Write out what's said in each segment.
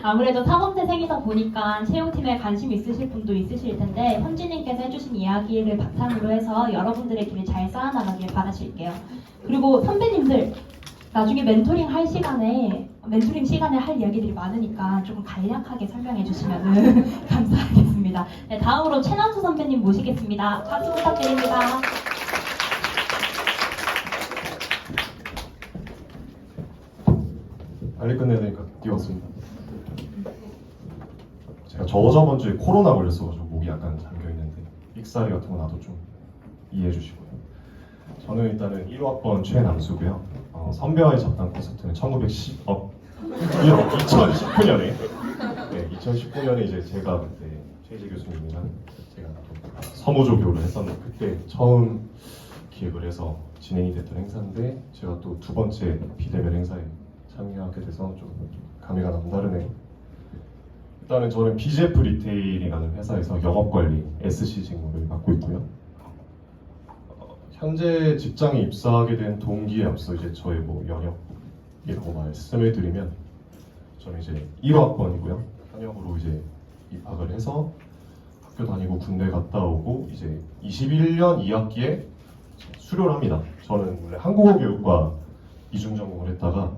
아무래도 사범대생이다 보니까 채용팀에 관심 있으실 분도 있으실 텐데 현지님께서 해주신 이야기를 바탕으로 해서 여러분들의 길을 잘 쌓아나가길 바라실게요. 그리고 선배님들 나중에 멘토링 시간에 할 이야기들이 많으니까 조금 간략하게 설명해 주시면 감사하겠습니다. 네, 다음으로 최남수 선배님 모시겠습니다. 박수 부탁드립니다. 빨리 끝내야 되니까 뛰었습니다. 제가 저번 주에 코로나 걸렸어가지고 목이 약간 잠겨있는데 삑사리 같은 거 나도 좀 이해해 주시고요. 저는 일단은 1호학번 최남수고요. 선배와의 잡담 콘서트는 2019년에 네, 2019년에 이제 제가 그때 최희재 교수님이랑 제가 또 서무조 교를 했었는데 그때 처음 기획을 해서 진행이 됐던 행사인데 제가 또 두 번째 비대면 행사에 참여하게 돼서 좀 감회가 남다르네요. 일단은 저는 BGF 리테일이라는 회사에서 영업관리 SC 직무를 맡고 있고요. 현재 직장에 입사하게 된 동기에 앞서 이제 저의 뭐 연역이라고 말씀을 드리면 저는 이제 1호학번이고요. 현역으로 이제 입학을 해서 학교 다니고 군대 갔다 오고 이제 21년 2학기에 수료를 합니다. 저는 원래 한국어교육과 이중전공을 했다가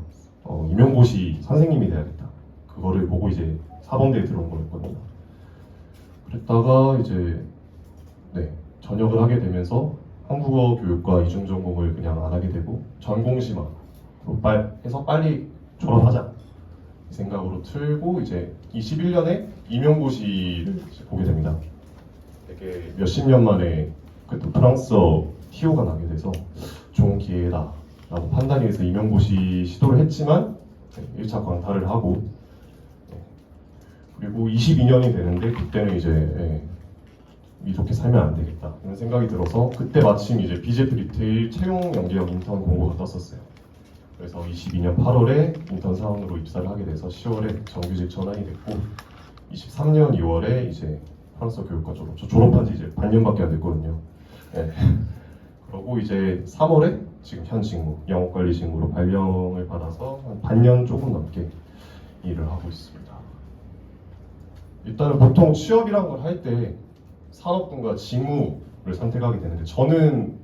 임용고시 선생님이 돼야겠다. 그거를 보고 이제 사범대에 들어온 거였거든요. 그랬다가 이제 전역을 하게 되면서 한국어 교육과 이중전공을 그냥 안 하게 되고 전공심화로 해서 빨리 졸업하자 이 생각으로 틀고 이제 21년에 임용고시를 보게 됩니다. 되게 몇십 년 만에 그때 프랑스어 TO가 나게 돼서 좋은 기회다 라고 판단이 돼서 임용고시 시도를 했지만 1차 광탈을 하고 그리고 22년이 되는데 그때는 이제 이렇게 살면 안 되겠다 이런 생각이 들어서 그때 마침 이제 BGF 리테일 채용 연계형 인턴 공고가 떴었어요. 그래서 22년 8월에 인턴 사원으로 입사를 하게 돼서 10월에 정규직 전환이 됐고 23년 2월에 이제 프랑스어 교육과 졸업한 지 이제 반년밖에 안 됐거든요. 네. 그러고 이제 3월에 지금 현 직무, 영업관리 직무로 발령을 받아서 한 반년 조금 넘게 일을 하고 있습니다. 일단은 보통 취업이란 걸 할 때 산업군과 직무를 선택하게 되는데 저는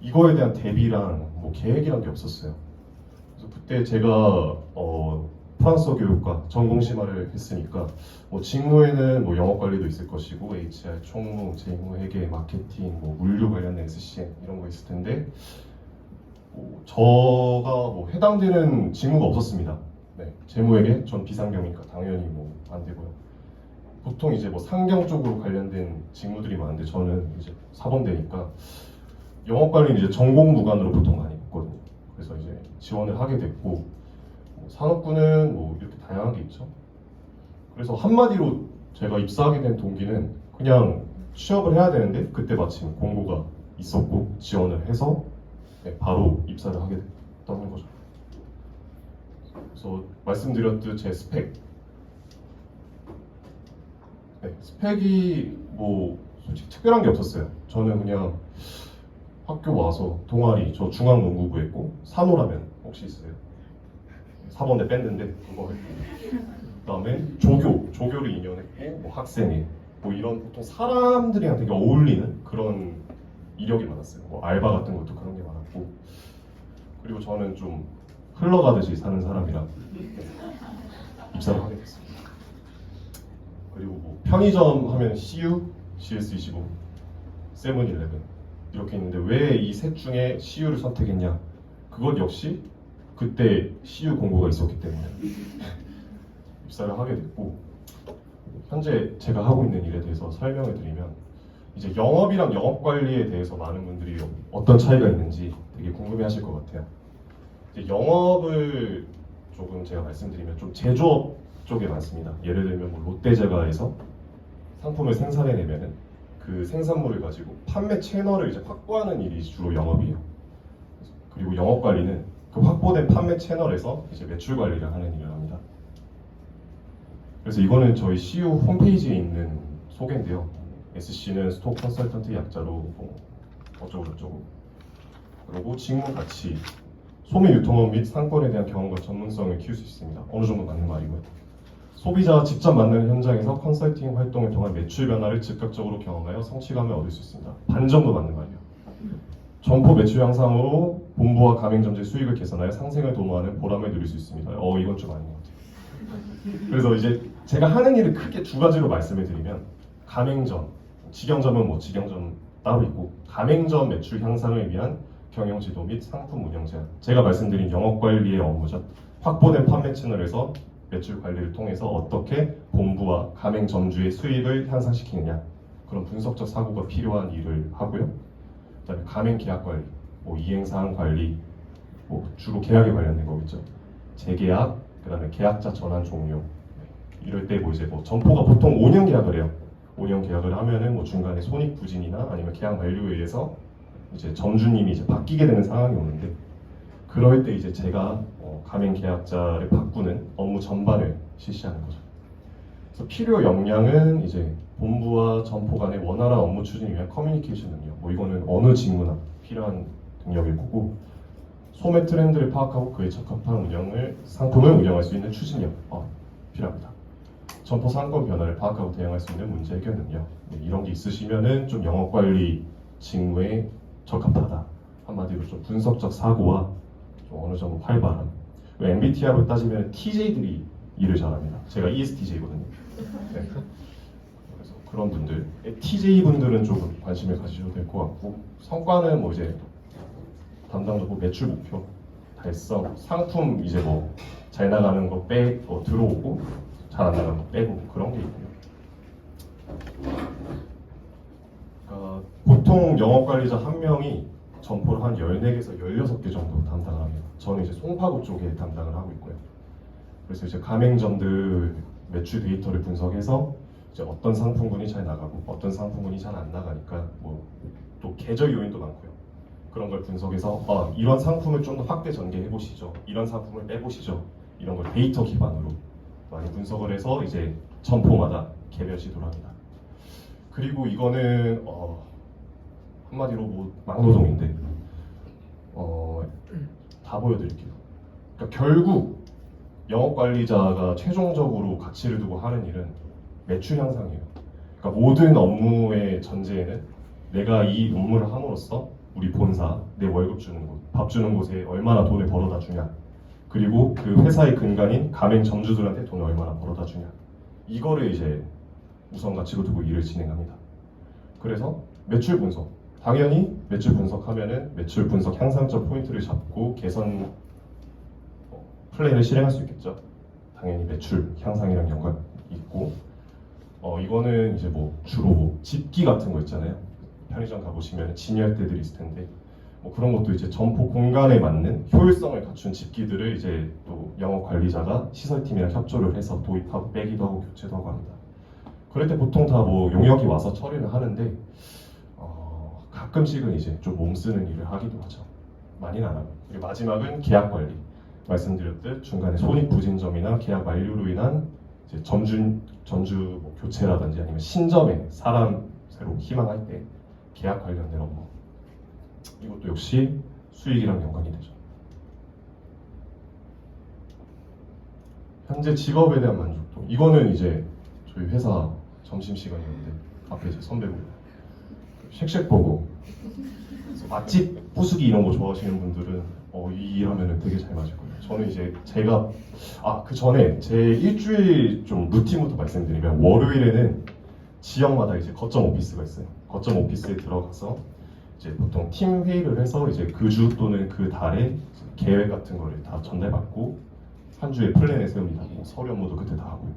이거에 대한 대비랑 뭐 계획이란 게 없었어요. 그래서 그때 제가 프랑스어 교육과 전공심화를 했으니까 뭐 직무에는 뭐 영업관리도 있을 것이고 HR, 총무, 재무, 회계, 마케팅, 뭐 물류 관련된 SCM 이런 거 있을 텐데 저가 뭐 해당되는 직무가 없었습니다. 네, 재무회계 전 비상경이니까 당연히 뭐 안 되고요. 보통 이제 뭐 상경 쪽으로 관련된 직무들이 많은데 저는 이제 사범대니까 영업관리는 이제 전공 무관으로 보통 많이 있거든요. 그래서 이제 지원을 하게 됐고 산업군은 뭐 이렇게 다양하게 있죠. 그래서 한마디로 제가 입사하게 된 동기는 그냥 취업을 해야 되는데 그때 마침 공고가 있었고 지원을 해서 바로 입사를 하게 됐던 거죠. 그래서 말씀드렸듯 제 스펙이 뭐 솔직히 특별한 게 없었어요. 저는 그냥 학교 와서 동아리 저 중앙농구부 했고 산호라면 혹시 있어요? 사범대 밴드인데 그거 했고 그다음에 조교를 2년 했고 뭐 학생회 뭐 이런 보통 사람들이랑 되게 어울리는 그런 이력이 많았어요. 뭐 알바 같은 것도 그런 게 많았고 그리고 저는 좀 흘러가듯이 사는 사람이라 입사를 하게 됐습니다. 그리고 뭐 편의점 하면 CU, CS25, 세븐일레븐 이렇게 있는데 왜 이 셋 중에 CU를 선택했냐? 그것 역시 그때 CU 공고가 있었기 때문에 입사를 하게 됐고 현재 제가 하고 있는 일에 대해서 설명을 드리면 이제 영업이랑 영업관리에 대해서 많은 분들이 어떤 차이가 있는지 되게 궁금해하실 것 같아요. 이제 영업을 조금 제가 말씀드리면 좀 제조업 쪽에 많습니다. 예를 들면 뭐 롯데제과에서 상품을 생산해내면은 그 생산물을 가지고 판매 채널을 이제 확보하는 일이 주로 영업이에요. 그리고 영업관리는 그 확보된 판매 채널에서 이제 매출 관리를 하는 일을 합니다. 그래서 이거는 저희 CU 홈페이지에 있는 소개인데요. SC는 스토어 컨설턴트 약자로 뭐 어쩌고저쩌고 그리고 직무 가치, 소매 유통업 및 상권에 대한 경험과 전문성을 키울 수 있습니다. 어느 정도 맞는 말이고요. 소비자와 직접 만나는 현장에서 컨설팅 활동을 통한 매출 변화를 즉각적으로 경험하여 성취감을 얻을 수 있습니다. 반 정도 맞는 말이에요. 점포 매출 향상으로 본부와 가맹점주의 수익을 개선하여 상생을 도모하는 보람을 누릴 수 있습니다. 이건 좀 아닌 것 같아요. 그래서 이제 제가 하는 일을 크게 두 가지로 말씀을 드리면 가맹점, 직영점은 뭐 직영점 따로 있고 가맹점 매출 향상을 위한 경영 지도 및 상품 운영 제안. 제가 말씀드린 영업 관리의 업무죠. 확보된 판매 채널에서 매출 관리를 통해서 어떻게 본부와 가맹점주의 수익을 향상시키느냐 그런 분석적 사고가 필요한 일을 하고요. 그다음에 가맹 계약 관리, 뭐 이행사항 관리, 뭐 주로 계약에 관련된 거겠죠. 재계약, 그다음에 계약자 전환 종료. 이럴 때 뭐 이제 뭐 점포가 보통 5년 계약을 해요. 5년 계약을 하면은 뭐 중간에 손익 부진이나 아니면 계약 만료에 의해서 이제 점주님이 이제 바뀌게 되는 상황이 오는데 그럴 때 이제 제가 가맹 계약자를 바꾸는 업무 전반을 실시하는 거죠. 그래서 필요 역량은 이제 본부와 점포 간의 원활한 업무 추진을 위한 커뮤니케이션 능력. 뭐 이거는 어느 직무나 필요한 능력일 거고 소매 트렌드를 파악하고 그에 적합한 상품을 운영할 수 있는 추진력 필요합니다. 점포 상권 변화를 파악하고 대응할 수 있는 문제 해결 능력. 이런 게 있으시면은 좀 영업 관리 직무에 적합하다. 한마디로 좀 분석적 사고와 좀 어느 정도 활발함. MBTI로 따지면 TJ들이 일을 잘합니다. 제가 ESTJ거든요. 네. 그래서 그런 분들, TJ 분들은 조금 관심을 가지셔도 될 것 같고 성과는 뭐 이제 담당적으로 매출 목표 달성, 상품 이제 뭐 잘 나가는 거 들어오고 잘 안 나가는 거 빼고 그런 게 있고요. 그러니까 보통 영업관리자 한 명이 점포를 한 14개에서 16개 정도 담당을 합니다. 저는 이제 송파구 쪽에 담당을 하고 있고요. 그래서 이제 가맹점들 매출 데이터를 분석해서 이제 어떤 상품군이 잘 나가고 어떤 상품군이 잘 안 나가니까 뭐 또 계절 요인도 많고요. 그런 걸 분석해서 이런 상품을 좀 더 확대 전개해 보시죠. 이런 상품을 빼보시죠. 이런 걸 데이터 기반으로 많이 분석을 해서 이제 점포마다 개별 지도를 합니다. 그리고 이거는 한마디로 뭐 막노동인데 다 보여드릴게요. 그러니까 결국 영업관리자가 최종적으로 가치를 두고 하는 일은 매출 향상이에요. 그러니까 모든 업무의 전제에는 내가 이 업무를 함으로써 우리 본사, 내 월급 주는 곳, 밥 주는 곳에 얼마나 돈을 벌어다 주냐, 그리고 그 회사의 근간인 가맹 점주들한테 돈을 얼마나 벌어다 주냐, 이거를 이제 우선 가치로 두고 일을 진행합니다. 그래서 매출 분석, 당연히 매출 분석하면은 매출 분석 향상적 포인트를 잡고 개선 플랜을 실행할 수 있겠죠. 당연히 매출 향상이랑 연관이 있고 이거는 이제 뭐 주로 뭐 집기 같은 거 있잖아요. 편의점 가보시면 진열대들이 있을 텐데 뭐 그런 것도 이제 점포 공간에 맞는 효율성을 갖춘 집기들을 이제 또 영업 관리자가 시설팀이랑 협조를 해서 도입하고 빼기도 하고 교체도 하고 합니다. 그럴 때 보통 다 뭐 용역이 와서 처리를 하는데 가끔씩은 이제 좀 몸 쓰는 일을 하기도 하죠. 많이는 안 하고. 그리고 마지막은 계약 관리. 말씀드렸듯 중간에 손익 부진점이나 계약 만료로 인한 이제 전주 뭐 교체라든지 아니면 신점에 사람 새로 희망할 때 계약 관련된 업무. 이것도 역시 수익이랑 연관이 되죠. 현재 직업에 대한 만족도. 이거는 이제 저희 회사 점심시간이었는데 앞에 이제 선배분 쉑쉑 보고 맛집 부수기 이런 거 좋아하시는 분들은 이 일하면 되게 잘 맞을 거예요. 저는 이제 제가 그 전에 제 일주일 좀 루틴부터 말씀드리면 월요일에는 지역마다 이제 거점 오피스가 있어요. 거점 오피스에 들어가서 이제 보통 팀 회의를 해서 이제 그 주 또는 그 달에 계획 같은 거를 다 전달받고 한 주의 플랜을 세웁니다. 뭐 서류 업무도 그때 다 하고요.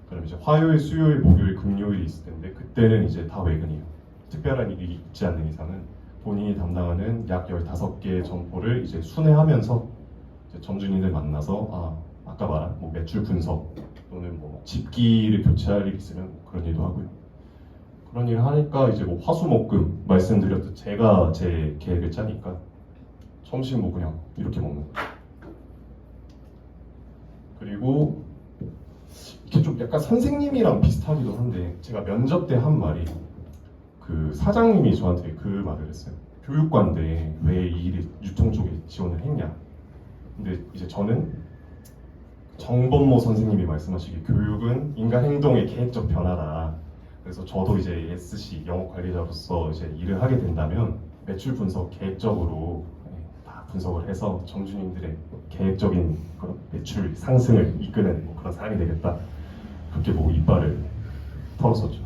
그럼 이제 화요일, 수요일, 목요일, 금요일이 있을 텐데 그때는 이제 다 외근이에요. 특별한 일이 있지 않는 이상은 본인이 담당하는 약 15개 점포를 이제 순회하면서 이제 점주님들 만나서 아까 말한 뭐 매출 분석 또는 뭐 집기를 교체할 일이 있으면 그런 일도 하고요. 그런 일을 하니까 이제 뭐 화수목금 말씀드렸듯 제가 제 계획을 짜니까 점심 뭐 그냥 이렇게 먹는 거예요. 그리고 이게 좀 약간 선생님이랑 비슷하기도 한데 제가 면접 때 한 말이 그 사장님이 저한테 그 말을 했어요. 교육관인데 왜 이 일에 유통 쪽에 지원을 했냐. 근데 이제 저는 정범모 선생님이 말씀하시길 교육은 인간 행동의 계획적 변화다. 그래서 저도 이제 SC 영업 관리자로서 이제 일을 하게 된다면 매출 분석 계획적으로 다 분석을 해서 점주님들의 계획적인 그런 매출 상승을 이끄는 뭐 그런 사람이 되겠다. 그렇게 보고 이빨을 털었었죠.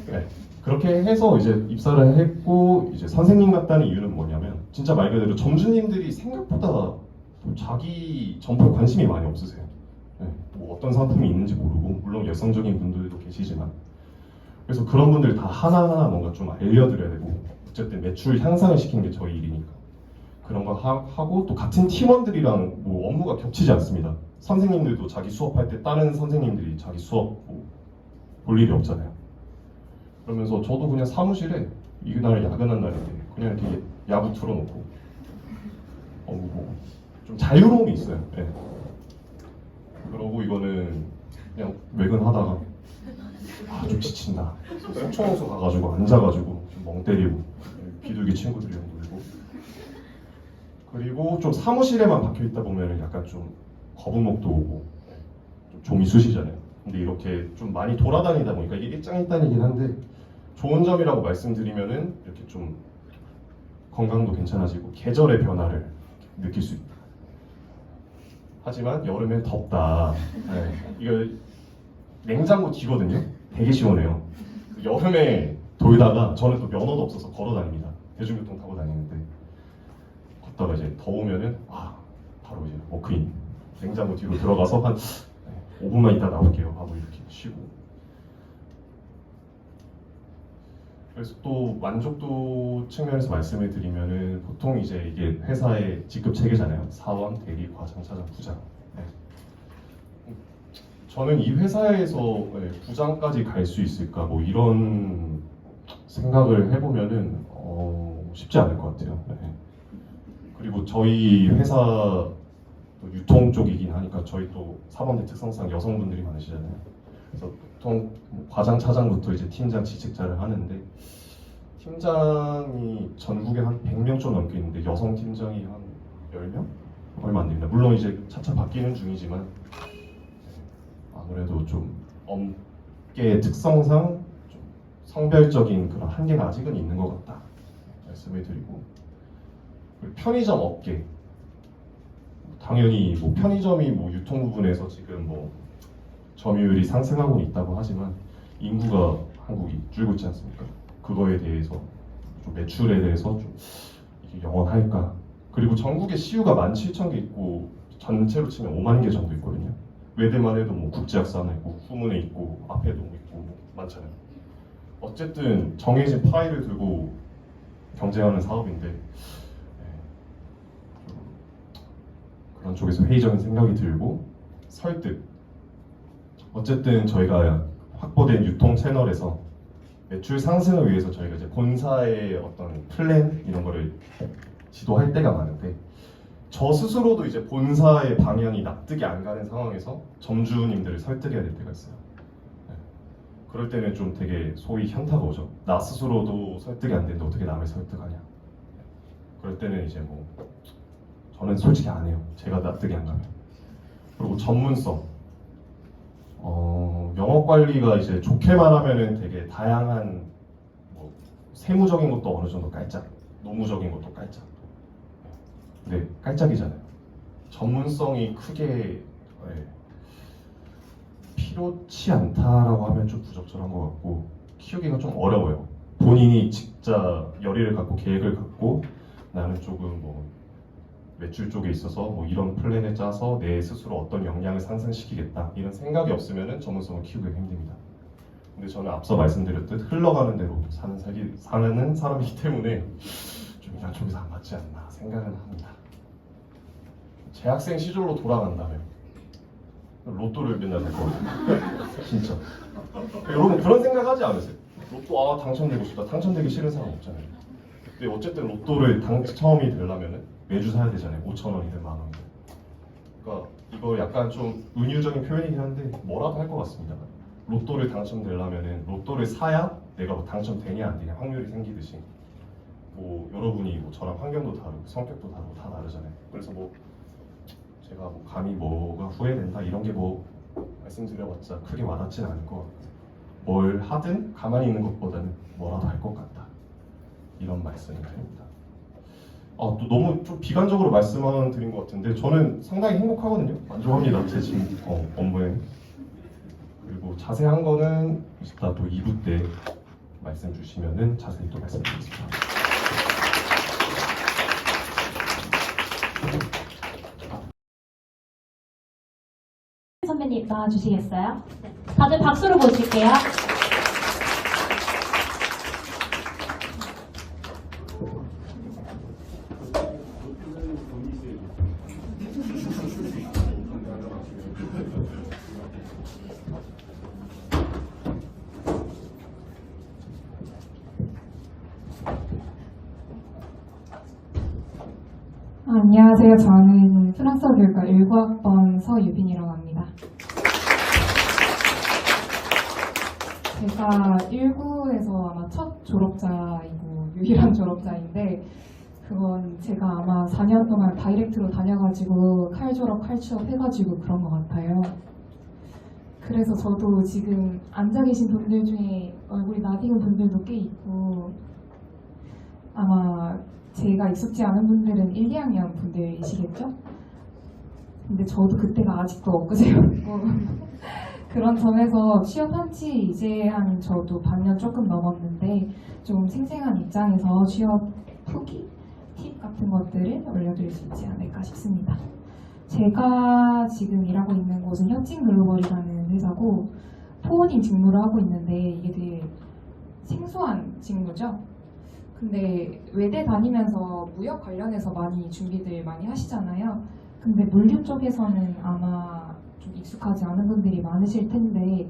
네. 그렇게 해서 이제 입사를 했고 이제 선생님 같다는 이유는 뭐냐면 진짜 말 그대로 점주님들이 생각보다 자기 점포에 관심이 많이 없으세요. 네. 뭐 어떤 상품이 있는지 모르고 물론 열성적인 분들도 계시지만 그래서 그런 분들 다 하나하나 뭔가 좀 알려드려야 되고 어쨌든 매출 향상을 시키는 게 저희 일이니까 그런 거 하고 또 같은 팀원들이랑 뭐 업무가 겹치지 않습니다. 선생님들도 자기 수업할 때 다른 선생님들이 자기 수업 볼 일이 없잖아요. 그러면서 저도 그냥 사무실에 이날 야근한 날인데 그냥 이렇게 야구 틀어놓고 좀 자유로움이 있어요. 네. 그러고 이거는 그냥 외근하다가 좀 지친다. 속초호수 가가지고 앉아가지고 좀 멍 때리고 비둘기 친구들이랑 놀고 그리고 좀 사무실에만 박혀 있다 보면 약간 좀 거북목도 오고 좀 좀이 쑤시잖아요. 근데 이렇게 좀 많이 돌아다니다 보니까 이게 일장일단이긴 한데 좋은 점이라고 말씀드리면은 이렇게 좀 건강도 괜찮아지고 계절의 변화를 느낄 수 있다. 하지만 여름엔 덥다. 네. 이거 냉장고 뒤거든요. 되게 시원해요. 여름에 돌다가 저는 또 면허도 없어서 걸어 다닙니다. 대중교통 타고 다니는데 걷다가 이제 더우면은 바로 이제 워크인 냉장고 뒤로 들어가서 한 5분만 있다 나올게요 하고 이렇게 쉬고 그래서 또 만족도 측면에서 말씀을 드리면은 보통 이제 이게 회사의 직급 체계잖아요. 사원, 대리, 과장, 차장, 부장. 네. 저는 이 회사에서 부장까지 갈 수 있을까 뭐 이런 생각을 해보면은 쉽지 않을 것 같아요. 네. 그리고 저희 회사 또 유통 쪽이긴 하니까 저희 또 사범대 특성상 여성분들이 많으시잖아요. 그래서 보통 과장, 차장부터 이제 팀장, 지책자를 하는데 팀장이 전국에 한 100명 좀 넘게 있는데 여성 팀장이 한 10명? 얼마 안 됩니다. 물론 이제 차차 바뀌는 중이지만 아무래도 좀 업계의 특성상 좀 성별적인 그런 한계가 아직은 있는 것 같다 말씀을 드리고 그리고 편의점 업계 당연히 뭐 편의점이 뭐 유통 부분에서 지금 뭐 점유율이 상승하고 있다고 하지만 인구가 한국이 줄고 있지 않습니까? 그거에 대해서 좀 매출에 대해서 좀 이게 영원할까? 그리고 전국에 CU가 17,000개 있고 전체로 치면 5만 개 정도 있거든요. 외대만 해도 뭐 국제학사 하나 있고 후문에 있고 앞에도 있고 뭐 많잖아요. 어쨌든 정해진 파일을 들고 경쟁하는 사업인데 그런 쪽에서 회의적인 생각이 들고 설득 어쨌든 저희가 확보된 유통 채널에서 매출 상승을 위해서 저희가 이제 본사의 어떤 플랜 이런 거를 지도할 때가 많은데 저 스스로도 이제 본사의 방향이 납득이 안 가는 상황에서 점주님들을 설득해야 될 때가 있어요. 네. 그럴 때는 좀 되게 소위 현타가 오죠. 나 스스로도 설득이 안 되는데 어떻게 남을 설득하냐. 네. 그럴 때는 이제 뭐 저는 솔직히 안 해요. 제가 납득이 안 가면. 그리고 전문성. 영업 관리가 이제 좋게 말하면은 되게 다양한 뭐 세무적인 것도 어느 정도 깔짝, 노무적인 것도 깔짝. 근데 깔짝이잖아요. 전문성이 크게 필요치 않다라고 하면 좀 부적절한 것 같고 키우기가 좀 어려워요. 본인이 진짜 열의를 갖고 계획을 갖고 나는 조금 뭐 매출 쪽에 있어서 뭐 이런 플랜을 짜서 내 스스로 어떤 역량을 상승시키겠다 이런 생각이 없으면은 전문성을 키우기가 힘듭니다. 근데 저는 앞서 말씀드렸듯 흘러가는 대로 사는 사람이기 때문에 좀 양쪽에서 안 맞지 않나 생각은 합니다. 재학생 시절로 돌아간다면 로또를 맨날 낼 거예요. 진짜. 여러분 그런 생각 하지 않으세요? 로또 당첨되고 싶다. 당첨되기 싫은 사람 없잖아요. 근데 어쨌든 로또를 처음이 되려면은 매주 사야 되잖아요. 5,000원이든 10,000원이든. 그러니까 이거 약간 좀 은유적인 표현이긴 한데 뭐라도 할 것 같습니다. 로또를 당첨되려면은 로또를 사야 내가 뭐 당첨되냐 안 되냐 확률이 생기듯이 뭐 여러분이 뭐 저랑 환경도 다르고 성격도 다르고 다 다르잖아요. 그래서 뭐 제가 뭐 감히 뭐가 후회된다 이런 게 뭐 말씀드려봤자 크게 와닿진 않을 것 같고 뭘 하든 가만히 있는 것보다는 뭐라도 할 것 같다 이런 말씀을 드립니다. 또 너무 좀 비관적으로 말씀만 드린 것 같은데 저는 상당히 행복하거든요. 만족합니다. 제 지금 업무에. 그리고 자세한 거는 이따 또 2부 때 말씀 주시면은 자세히 또 말씀드리겠습니다. 선배님 나와주시겠어요? 다들 박수로 모실게요. 안녕하세요. 저는 프랑스어 교육과 19학번 서유빈이라고 합니다. 제가 19에서 아마 첫 졸업자이고 유일한 졸업자인데 그건 제가 아마 4년 동안 다이렉트로 다녀가지고 칼 졸업, 칼 취업 해가지고 그런 것 같아요. 그래서 저도 지금 앉아 계신 분들 중에 얼굴이 낯익은 분들도 꽤 있고 아마 제가 익숙지 않은 분들은 1, 2학년 분들이시겠죠? 근데 저도 그때가 아직도 엊그제였고 그런 점에서 취업한 지 이제 한 저도 반년 조금 넘었는데 좀 생생한 입장에서 취업 후기, 팁 같은 것들을 알려드릴 수 있지 않을까 싶습니다. 제가 지금 일하고 있는 곳은 협진글로벌이라는 회사고 포원인 직무를 하고 있는데 이게 되게 생소한 직무죠. 근데 외대 다니면서 무역 관련해서 많이 준비들 많이 하시잖아요. 근데 물류 쪽에서는 아마 좀 익숙하지 않은 분들이 많으실 텐데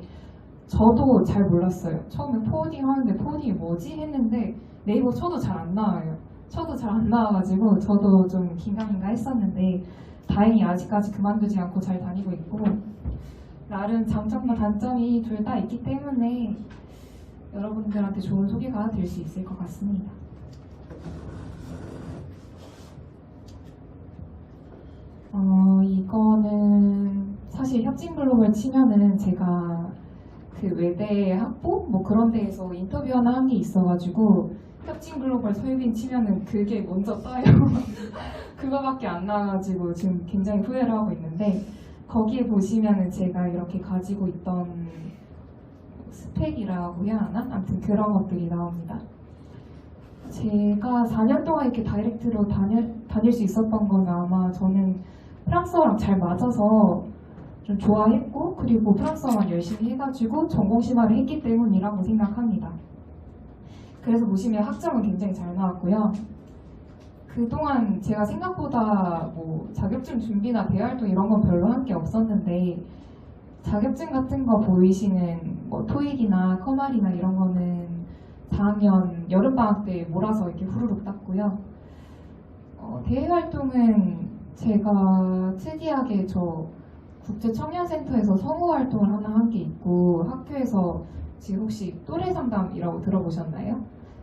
저도 잘 몰랐어요. 처음에 포워딩 하는데 포워딩이 뭐지? 했는데 네이버 쳐도 잘 안 나와요. 쳐도 잘 안 나와가지고 저도 좀 긴가민가 했었는데 다행히 아직까지 그만두지 않고 잘 다니고 있고 나름 장점과 단점이 둘 다 있기 때문에 여러분들한테 좋은 소개가 될 수 있을 것 같습니다. 이거는 사실 협진글로벌 치면은 제가 그 외대 학부 뭐 그런 데에서 인터뷰 하나 한 게 있어가지고 협진글로벌 서유빈 치면은 그게 먼저 떠요. 그거밖에 안 나와가지고 지금 굉장히 후회를 하고 있는데 거기에 보시면은 제가 이렇게 가지고 있던 스펙이라고 해야 하나? 아무튼 그런 것들이 나옵니다. 제가 4년 동안 이렇게 다이렉트로 다닐 수 있었던 건 아마 저는 프랑스어랑 잘 맞아서 좀 좋아했고 그리고 프랑스어만 열심히 해가지고 전공 심화를 했기 때문이라고 생각합니다. 그래서 보시면 학점은 굉장히 잘 나왔고요. 그동안 제가 생각보다 뭐 자격증 준비나 대활동 이런 건 별로 한 게 없었는데 자격증 같은 거 보이시는 뭐 토익이나 커말이나 이런 거는 4학년 여름방학 때 몰아서 이렇게 후루룩 땄고요. 대외활동은 제가 특이하게 저 국제청년센터에서 성우활동을 하나 한 게 있고 학교에서 지금 혹시 또래상담이라고 들어보셨나요?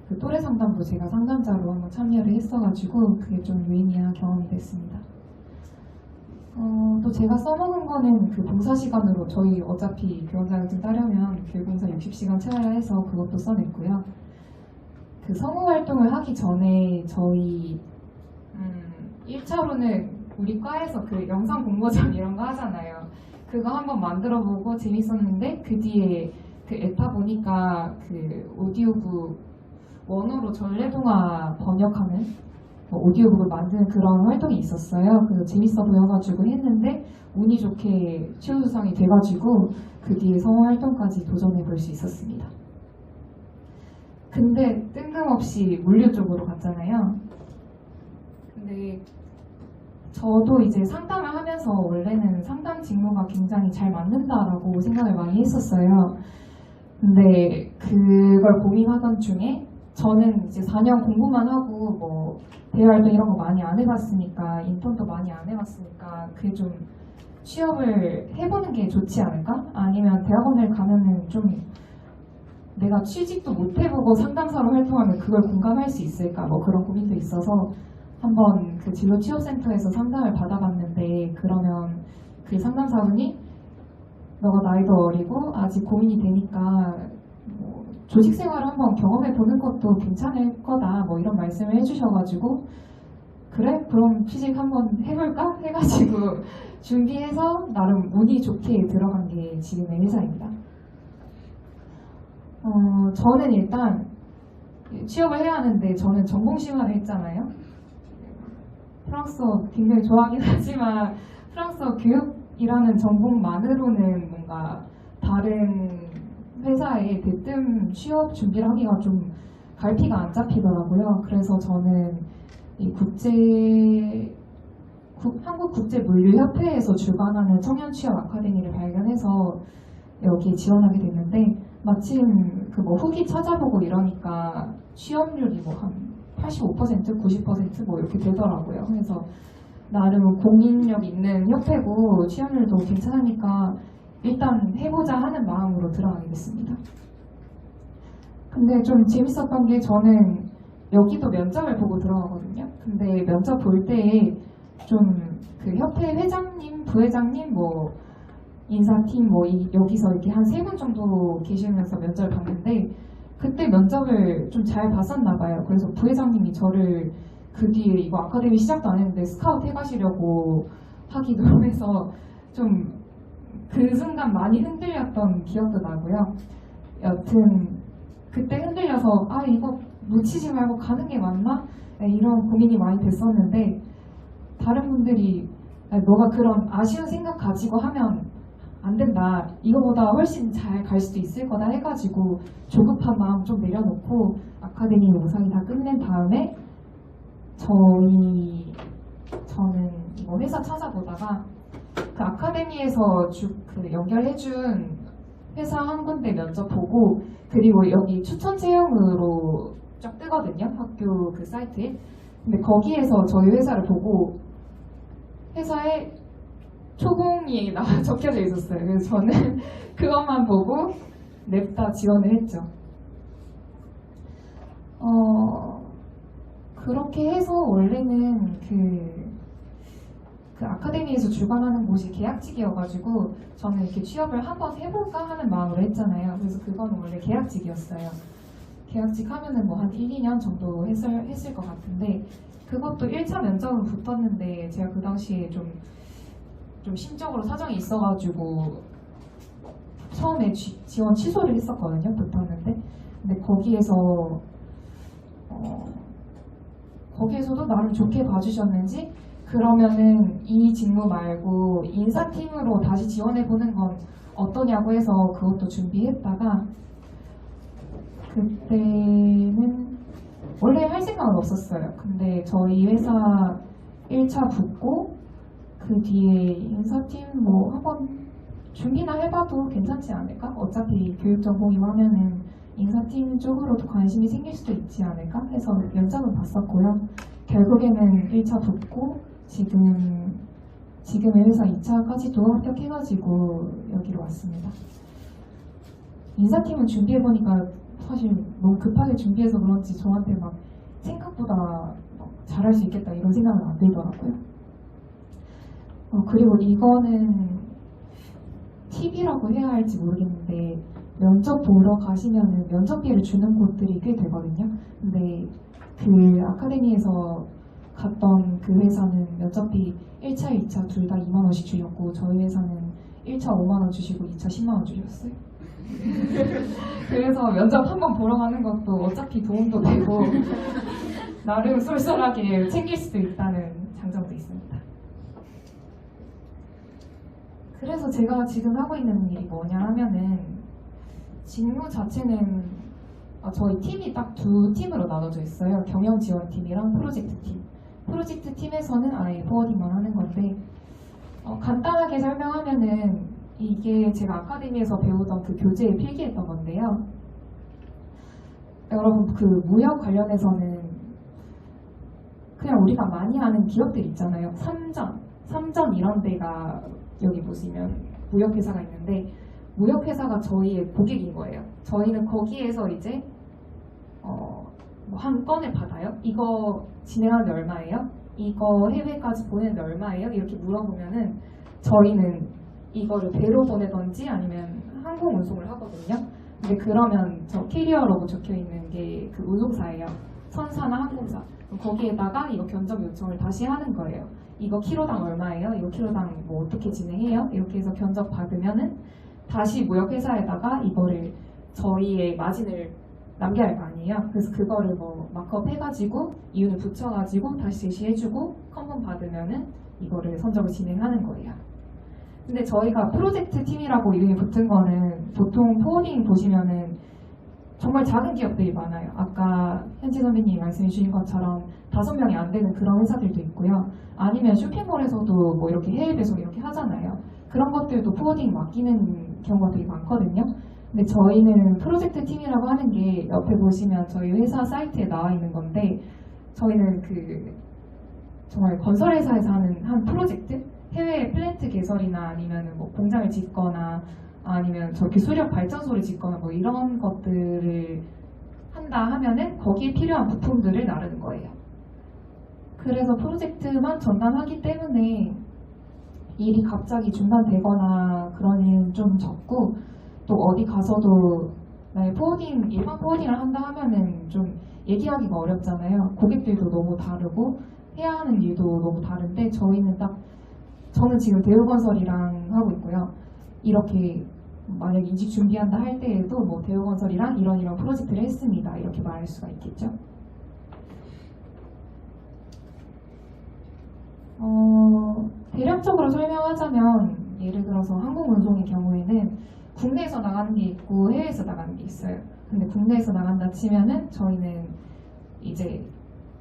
그 또래상담도 제가 상담자로 한번 참여를 했어가지고 그게 좀 유의미한 경험이 됐습니다. 또 제가 써먹은 거는 그 봉사시간으로 저희 어차피 교원자격증 따려면 교육봉사 60시간 채워야 해서 그것도 써냈고요. 그 성우활동을 하기 전에 저희 1차로는 우리 과에서 그 영상 공모전 이런 거 하잖아요. 그거 한번 만들어보고 재밌었는데 그 뒤에 그 에타 보니까 그 오디오북 원어로 전래동화 번역하는 오디오북을 만드는 그런 활동이 있었어요. 그래서 재밌어 보여가지고 했는데 운이 좋게 최우수상이 돼가지고 그 뒤에 성우 활동까지 도전해 볼 수 있었습니다. 근데 뜬금없이 물류 쪽으로 갔잖아요. 근데 저도 이제 상담을 하면서 원래는 상담 직무가 굉장히 잘 맞는다라고 생각을 많이 했었어요. 근데 그걸 고민하던 중에 저는 이제 4년 공부만 하고 뭐 대외활동 이런 거 많이 안 해봤으니까 인턴도 많이 안 해봤으니까 그게 좀 취업을 해보는 게 좋지 않을까? 아니면 대학원을 가면은 좀 내가 취직도 못 해보고 상담사로 활동하면 그걸 공감할 수 있을까? 뭐 그런 고민도 있어서 한번 그 진로 취업센터에서 상담을 받아봤는데, 그러면 그 상담사분이 너가 나이도 어리고 아직 고민이 되니까 뭐 조직 생활을 한번 경험해 보는 것도 괜찮을 거다, 뭐 이런 말씀을 해주셔가지고, 그래? 그럼 취직 한번 해볼까? 해가지고 준비해서 나름 운이 좋게 들어간 게 지금의 회사입니다. 저는 일단 취업을 해야 하는데, 저는 전공 심화를 했잖아요. 프랑스어 굉장히 좋아하긴 하지만 프랑스어 교육이라는 전공만으로는 뭔가 다른 회사에 대뜸 취업 준비를 하기가 좀 갈피가 안 잡히더라고요. 그래서 저는 이 한국국제물류협회에서 주관하는 청년 취업 아카데미를 발견해서 여기에 지원하게 됐는데, 마침 그 뭐 후기 찾아보고 이러니까 취업률이 뭐 한 85%, 90% 뭐 이렇게 되더라고요. 그래서 나름 공인력 있는 협회고 취업률도 괜찮으니까 일단 해보자 하는 마음으로 들어가게 됐습니다. 근데 좀 재밌었던 게, 저는 여기도 면접을 보고 들어가거든요. 근데 면접 볼 때 좀 그 협회 회장님, 부회장님, 뭐 인사팀 뭐 여기서 이렇게 한 3분 정도 계시면서 면접을 봤는데, 그때 면접을 좀 잘 봤었나 봐요. 그래서 부회장님이 저를 그 뒤에 이거 아카데미 시작도 안 했는데 스카우트 해가시려고 하기도 해서 좀 그 순간 많이 흔들렸던 기억도 나고요. 여튼 그때 흔들려서 이거 놓치지 말고 가는 게 맞나? 이런 고민이 많이 됐었는데, 다른 분들이 너가 그런 아쉬운 생각 가지고 하면 안 된다, 이거보다 훨씬 잘 갈 수도 있을 거다 해가지고 조급한 마음 좀 내려놓고 아카데미 영상이 다 끝낸 다음에 저는 이거 회사 찾아보다가 그 아카데미에서 그 연결해준 회사 한 군데 면접 보고, 그리고 여기 추천 채용으로 쫙 뜨거든요, 학교 그 사이트에. 근데 거기에서 저희 회사를 보고 회사에 초공이 적혀져 있었어요. 그래서 저는 그것만 보고 냅다 지원을 했죠. 그렇게 해서 원래는 그 아카데미에서 주관하는 곳이 계약직이어가지고 저는 이렇게 취업을 한번 해볼까 하는 마음으로 했잖아요. 그래서 그건 원래 계약직이었어요. 계약직 하면은 뭐 한 1, 2년 정도 했을 것 같은데, 그것도 1차 면접은 붙었는데 제가 그 당시에 좀 심적으로 사정이 있어가지고 처음에 지원 취소를 했었거든요. 붙었는데. 근데 거기에서도 나름 좋게 봐주셨는지, 그러면은 이 직무 말고 인사팀으로 다시 지원해보는 건 어떠냐고 해서 그것도 준비했다가, 그때는 원래 할 생각은 없었어요. 근데 저희 회사 1차 붙고 그 뒤에 인사팀 뭐 한번 준비나 해봐도 괜찮지 않을까? 어차피 교육 전공이라면은 인사팀 쪽으로도 관심이 생길 수도 있지 않을까 해서 면접은 봤었고요. 결국에는 1차 붙고 지금의 회사 2차까지도 합격해가지고 여기로 왔습니다. 인사팀은 준비해보니까 사실 너무 급하게 준비해서 그런지 저한테 막 생각보다 막 잘할 수 있겠다 이런 생각은 안 들더라고요. 그리고 이거는 팁이라고 해야 할지 모르겠는데, 면접 보러 가시면은 면접비를 주는 곳들이 꽤 되거든요. 근데 그 아카데미에서 갔던 그 회사는 면접비 1차, 2차 둘 다 2만 원씩 주셨고, 저희 회사는 1차 5만 원 주시고 2차 10만 원 주셨어요. 그래서 면접 한번 보러 가는 것도 어차피 도움도 되고 나름 쏠쏠하게 챙길 수도 있다는 장점도 있습니다. 그래서 제가 지금 하고 있는 일이 뭐냐 하면은, 직무 자체는 저희 팀이 딱 2팀으로 나눠져 있어요. 경영지원팀이랑 프로젝트팀. 프로젝트팀에서는 아예 포워딩만 하는 건데, 간단하게 설명하면은 이게 제가 아카데미에서 배우던 그 교재에 필기했던 건데요. 여러분, 그 무역 관련해서는 그냥 우리가 많이 아는 기업들 있잖아요. 삼전 이런 데가 여기 보시면 무역회사가 있는데, 무역회사가 저희의 고객인 거예요. 저희는 거기에서 이제 뭐 한 건을 받아요? 이거 진행하는데 얼마예요? 이거 해외까지 보내는데 얼마예요? 이렇게 물어보면은 저희는 이거를 배로 보내던지 아니면 항공 운송을 하거든요. 근데 그러면 저 캐리어라고 적혀 있는 게 그 운송사예요. 선사나 항공사. 그럼 거기에다가 이거 견적 요청을 다시 하는 거예요. 이거 키로당 얼마예요? 이거 키로당 뭐 어떻게 진행해요? 이렇게 해서 견적 받으면은 다시 무역회사에다가 이거를 저희의 마진을 남겨야 할 거 아니에요. 그래서 그거를 뭐 마크업 해가지고 이윤을 붙여가지고 다시 제시해주고 컨펌 받으면은 이거를 선적을 진행하는 거예요. 근데 저희가 프로젝트 팀이라고 이름이 붙은 거는 보통 포워딩 보시면은 정말 작은 기업들이 많아요. 아까 현지 선배님이 말씀해 주신 것처럼 5명이 안 되는 그런 회사들도 있고요. 아니면 쇼핑몰에서도 뭐 이렇게 해외 배송 이렇게 하잖아요. 그런 것들도 포워딩 맡기는 경우가 되게 많거든요. 근데 저희는 프로젝트 팀이라고 하는 게 옆에 보시면 저희 회사 사이트에 나와 있는 건데 저희는 그 정말 건설회사에서 하는 한 프로젝트? 해외 플랜트 개설이나 아니면 뭐 공장을 짓거나 아니면 저렇게 수력 발전소를 짓거나 뭐 이런 것들을 한다 하면은 거기에 필요한 부품들을 나르는 거예요. 그래서 프로젝트만 전담하기 때문에 일이 갑자기 중단되거나 그런 일은 좀 적고 또 어디 가서도 포워딩, 일반 포워딩을 한다 하면은 좀 얘기하기가 어렵잖아요. 고객들도 너무 다르고 해야 하는 일도 너무 다른데 저는 지금 대우건설이랑 하고 있고요. 이렇게 만약 이직 준비한다 할 때에도 뭐 대우건설이랑 이런 프로젝트를 했습니다. 이렇게 말할 수가 있겠죠. 대략적으로 설명하자면 예를 들어서 항공운송의 경우에는 국내에서 나가는 게 있고 해외에서 나가는 게 있어요. 근데 국내에서 나간다 치면은 저희는 이제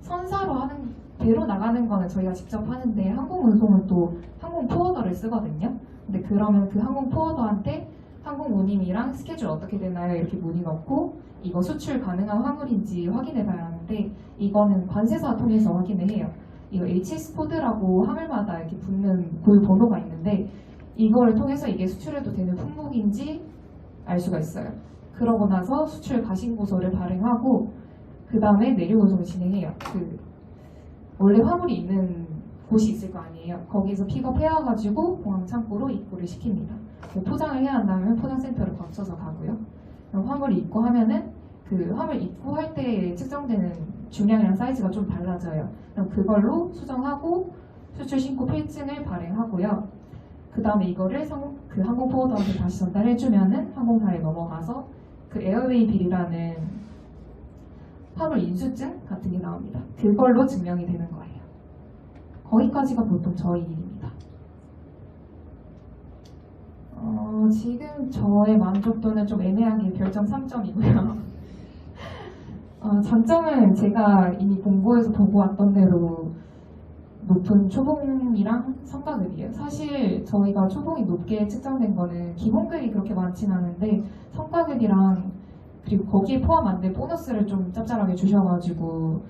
선사로 하는 배로 나가는 거는 저희가 직접 하는데 항공운송은 또 항공 포워더를 쓰거든요. 근데 그러면 그 항공 포워더한테 항공 운임이랑 스케줄 어떻게 되나요? 이렇게 문의 넣고 이거 수출 가능한 화물인지 확인해 봐야 하는데 이거는 관세사 통해서 확인을 해요. 이거 HS 코드라고 화물마다 이렇게 붙는 고유 번호가 있는데 이거를 통해서 이게 수출해도 되는 품목인지 알 수가 있어요. 그러고 나서 수출 가신고서를 발행하고 그 다음에 내륙 운송을 진행해요. 원래 화물이 있는 곳이 있을 거 아니에요. 거기서 픽업해와가지고 공항 창고로 입고를 시킵니다. 포장을 해야 한다면 포장센터를 거쳐서 가고요. 그럼 화물이 입고하면은 그 화물 입고할 때 측정되는 중량이랑 사이즈가 좀 달라져요. 그럼 그걸로 수정하고 수출 신고 필증을 발행하고요. 그 다음에 이거를 그 항공 포워더한테 다시 전달해주면은 항공사에 넘어가서 그 에어웨이 빌이라는 화물 인수증 같은 게 나옵니다. 그걸로 증명이 되는 거예요. 거기까지가 보통 저희 일입니다. 지금 저의 만족도는 좀 애매하게 별점 3점이고요. 장점은 제가 이미 공부해서 보고 왔던 대로 높은 초봉이랑 성과급이에요. 사실 저희가 초봉이 높게 측정된 거는 기본급이 그렇게 많진 않은데 성과급이랑 그리고 거기에 포함 안 된 보너스를 좀 짭짤하게 주셔가지고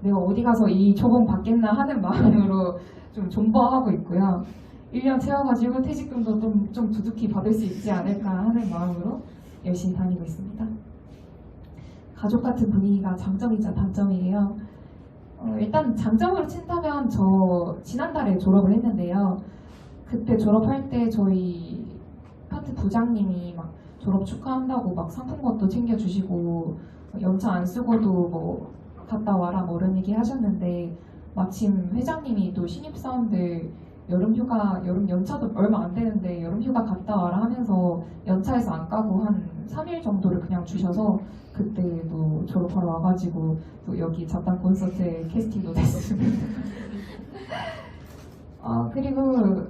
내가 어디 가서 이 초봉 받겠나 하는 마음으로 좀 존버하고 있고요. 1년 채워가지고 퇴직금도 좀 두둑히 받을 수 있지 않을까 하는 마음으로 열심히 다니고 있습니다. 가족 같은 분위기가 장점이자 단점이에요. 일단 장점으로 친다면 저 지난달에 졸업을 했는데요. 그때 졸업할 때 저희 파트 부장님이 막 졸업 축하한다고 막 상품권도 챙겨주시고 연차 안 쓰고도 뭐 갔다 와라 뭐 이런 얘기 하셨는데 마침 회장님이 또 신입사원들 여름 연차도 얼마 안 되는데 여름 휴가 갔다 와라 하면서 연차에서 안 까고 한 3일 정도를 그냥 주셔서 그때도 졸업하러 와가지고 또 여기 잡담 콘서트에 캐스팅도 됐습니다. 그리고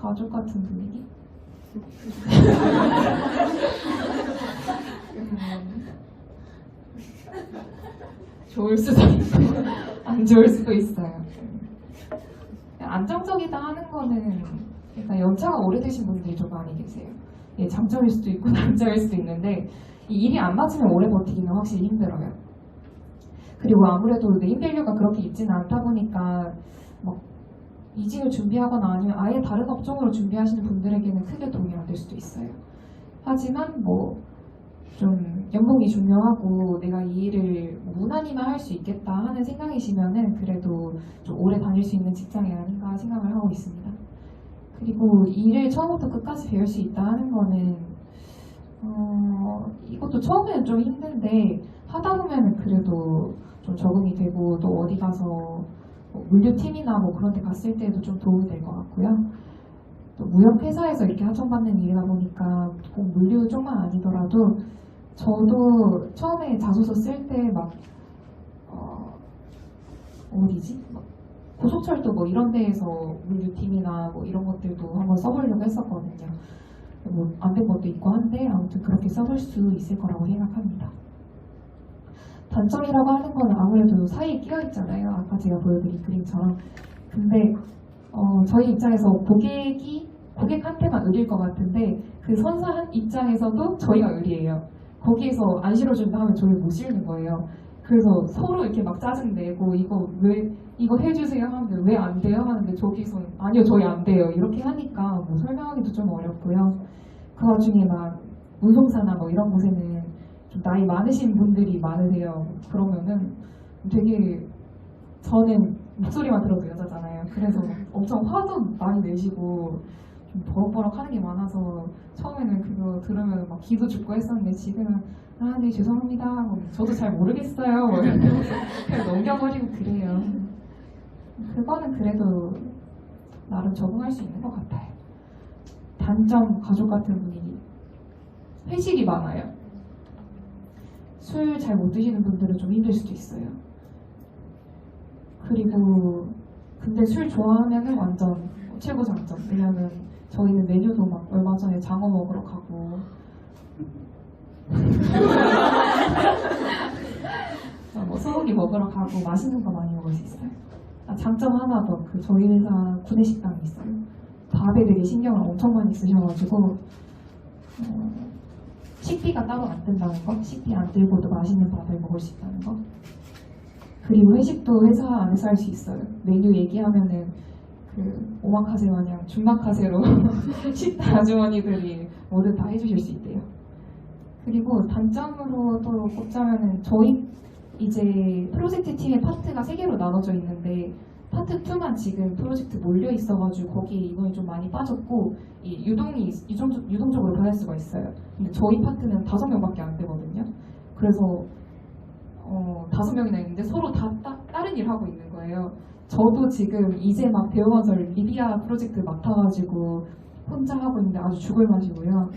가족 같은 분위기? 좋을 수도 있고 안 좋을 수도 있어요. 안정적이다 하는 거는 그러니까 연차가 오래되신 분들이 좀 많이 계세요. 예, 장점일 수도 있고 단점일 수도 있는데 이 일이 안 맞으면 오래 버티기는 확실히 힘들어요. 그리고 아무래도 네임밸류가 그렇게 있지는 않다 보니까 막 이직을 준비하거나 아니면 아예 다른 업종으로 준비하시는 분들에게는 크게 도움이 안 될 수도 있어요. 하지만 뭐 좀 연봉이 중요하고 내가 이 일을 무난히만 할 수 있겠다 하는 생각이시면은 그래도 좀 오래 다닐 수 있는 직장이 아닌가 생각을 하고 있습니다. 그리고 일을 처음부터 끝까지 배울 수 있다 하는 거는 이것도 처음에는 좀 힘든데 하다 보면은 그래도 좀 적응이 되고 또 어디 가서 뭐 물류팀이나 뭐 그런 데 갔을 때도 좀 도움이 될 것 같고요. 또 무역회사에서 이렇게 하청받는 일이다 보니까 꼭 물류 쪽만 아니더라도 저도 처음에 자소서 쓸 때 막 어디지? 막 고속철도 뭐 이런 데에서 물류팀이나 뭐 이런 것들도 한번 써보려고 했었거든요. 뭐 안 된 것도 있고 한데 아무튼 그렇게 써볼 수 있을 거라고 생각합니다. 단점이라고 하는 건 아무래도 사이에 끼어 있잖아요. 아까 제가 보여드린 그림처럼. 근데 저희 입장에서 고객한테만 의리일 것 같은데 그 선사 입장에서도 저희가 의리예요. 거기에서 안 실어준다 하면 저희 못 실는 거예요. 그래서 서로 이렇게 막 짜증내고 이거 해주세요 하는데 왜 안 돼요? 하는데 저기서 아니요 저희 안 돼요 이렇게 하니까 뭐 설명하기도 좀 어렵고요. 그 와중에 막 운송사나 뭐 이런 곳에는 좀 나이 많으신 분들이 많으세요. 그러면은 되게 저는 목소리만 들어도 여자잖아요. 그래서 엄청 화도 많이 내시고 좀 버럭버럭 하는 게 많아서 처음에는 그거 들으면 막 기도 죽고 했었는데 지금은 네 죄송합니다 뭐, 저도 잘 모르겠어요 뭐 이러면서 그냥 넘겨버리고 그래요. 그거는 그래도 나름 적응할 수 있는 것 같아요. 단점 가족 같은 분위기 회식이 많아요. 술 잘 못 드시는 분들은 좀 힘들 수도 있어요. 그리고 근데 술 좋아하면은 완전 최고 장점. 왜냐면 저희는 메뉴도 막 얼마 전에 장어 먹으러 가고 뭐 소고기 먹으러 가고 맛있는 거 많이 먹을 수 있어요. 장점 하나 더, 그 저희 회사 구내식당이 있어요. 밥에 되게 신경을 엄청 많이 쓰셔가지고 식비가 따로 안 든다는 거, 식비 안 들고도 맛있는 밥을 먹을 수 있다는 거. 그리고 회식도 회사 안에서 할 수 있어요. 메뉴 얘기하면은 그 오마카세 마냥 준마카세로 식당 아주머니들이 뭐든 다 해주실 수 있대요. 그리고 단점으로 또 꼽자면은 저희 이제 프로젝트 팀의 파트가 3개로 나눠져 있는데 파트 2만 지금 프로젝트 몰려 있어가지고 거기에 인원이 좀 많이 빠졌고 이 유동적으로 변할 수가 있어요. 근데 저희 파트는 5명밖에 안 되거든요. 그래서 5명이나 있는데 서로 다 다른 일 하고 있는 거예요. 저도 지금 이제 막 배워서 리비아 프로젝트 맡아가지고 혼자 하고 있는데 아주 죽을 맛이고요.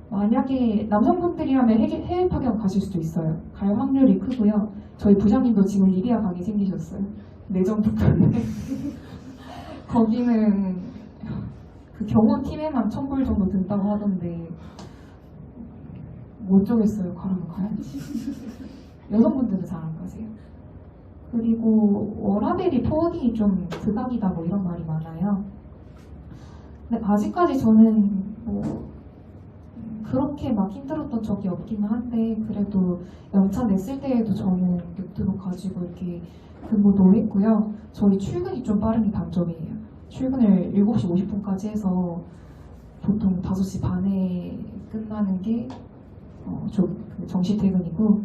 만약에 남성분들이라면 해외 파견 가실 수도 있어요. 갈 확률이 크고요. 저희 부장님도 지금 리비아 가게 생기셨어요. 내정부 때문에. 거기는 그 경호팀에만 1,000불 정도 든다고 하던데 못 쪼겠어요. 가라면 가야지. 여성분들은 잘 안 가세요. 그리고 워라벨이 포워딩이 좀 극악이다 뭐 이런 말이 많아요. 근데 아직까지 저는 뭐 그렇게 막 힘들었던 적이 없기는 한데 그래도 연차 냈을 때에도 저는 노트북 가지고 이렇게 근무도 했고요. 저희 출근이 좀 빠른 게 단점이에요. 출근을 7시 50분까지 해서 보통 5시 반에 끝나는 게 그 정시 퇴근이고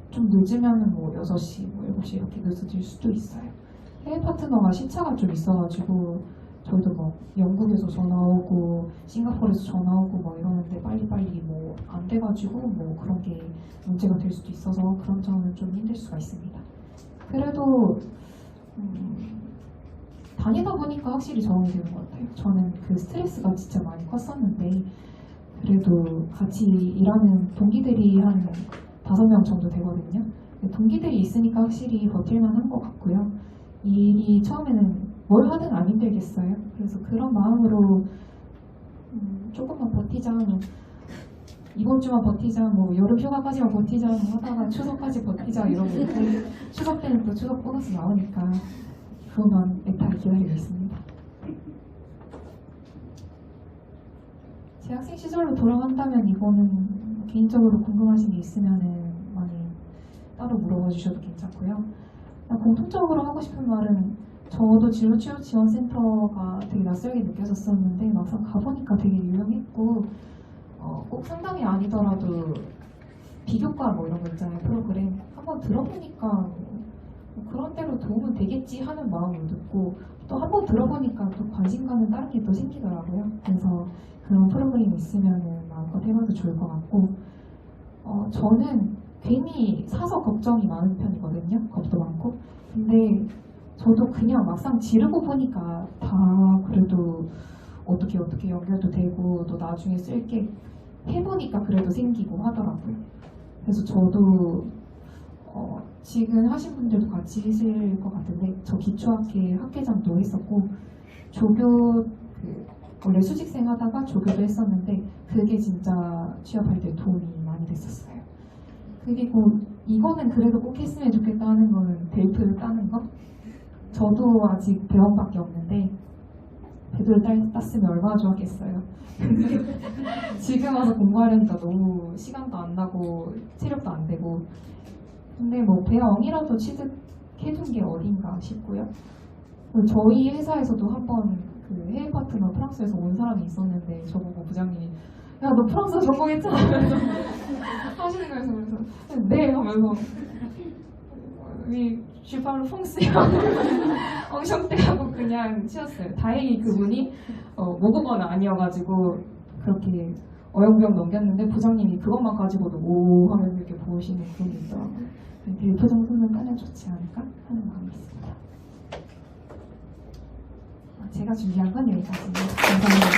좀 늦으면 뭐 6시, 뭐 7시 이렇게 늦어질 수도 있어요. 해외 파트너가 시차가 좀 있어가지고 저희도 뭐 영국에서 전화 오고 싱가포르에서 전화 오고 뭐 이러는데 빨리빨리 뭐 안 돼가지고 뭐 그런 게 문제가 될 수도 있어서 그런 점은 좀 힘들 수가 있습니다. 그래도 다니다 보니까 확실히 적응이 되는 것 같아요. 저는 그 스트레스가 진짜 많이 컸었는데 그래도 같이 일하는 동기들이 한 5명 정도 되거든요. 동기들이 있으니까 확실히 버틸만한 것 같고요. 이 일이 처음에는 뭘 하든 안 힘들겠어요. 그래서 그런 마음으로 조금만 버티자, 뭐 이번 주만 버티자, 뭐 여름 휴가까지만 버티자 뭐 하다가 추석까지 버티자 이러고 추석 때는 또 추석 보너스 나오니까 그것만 애타게 기다리고 있습니다. 제 학생 시절로 돌아간다면 이거는 개인적으로 궁금하신 게 있으면은 많이 따로 물어봐 주셔도 괜찮고요. 공통적으로 하고 싶은 말은 저도 진로 취업 지원센터가 되게 낯설게 느껴졌었는데 막상 가보니까 되게 유용했고 꼭 상담이 아니더라도 비교과 뭐 이런 거 있잖아요. 프로그램 한번 들어보니까 뭐 그런 대로 도움은 되겠지 하는 마음으로 듣고 또 한번 들어보니까 또 관심가는 다른 게 또 생기더라고요. 그래서 그런 프로그램이 있으면 마음껏 해봐도 좋을 것 같고 저는 괜히 사서 걱정이 많은 편이거든요. 겁도 많고. 근데 저도 그냥 막상 지르고 보니까 다 그래도 어떻게 연결도 되고 또 나중에 쓸게 해보니까 그래도 생기고 하더라고요. 그래서 저도 지금 하신 분들도 같이 하실 것 같은데 저 기초학회 학회장도 했었고 조교 원래 수직생 하다가 조교도 했었는데 그게 진짜 취업할 때 도움이 많이 됐었어요. 그리고 이거는 그래도 꼭 했으면 좋겠다 하는 거는 델프 따는 거. 저도 아직 배원밖에 없는데 배도를 땄으면 얼마나 좋았겠어요. 근데 지금 와서 공부하려니까 너무 시간도 안 나고 체력도 안 되고 근데 뭐 배영이라도 취득해둔 게 어딘가 싶고요. 저희 회사에서도 한번 그 해외 파트너 프랑스에서 온 사람이 있었는데 저보고 부장님이 야 너 프랑스어 전공했잖아 하면서 하시는 거여서 그래서 네 하면서 위 주발로 퐁스요 엉성대 하고 그냥 치웠어요. 다행히 그분이 모국어는 아니어가지고 그렇게 어영부영 넘겼는데 부장님이 그것만 가지고도 오 하면서 이렇게 보시는 그런 게 있더라고요. 그 정도는 까면 좋지 않을까 하는 마음이 있습니다. 제가 준비한 건 여기까지입니다. 감사합니다.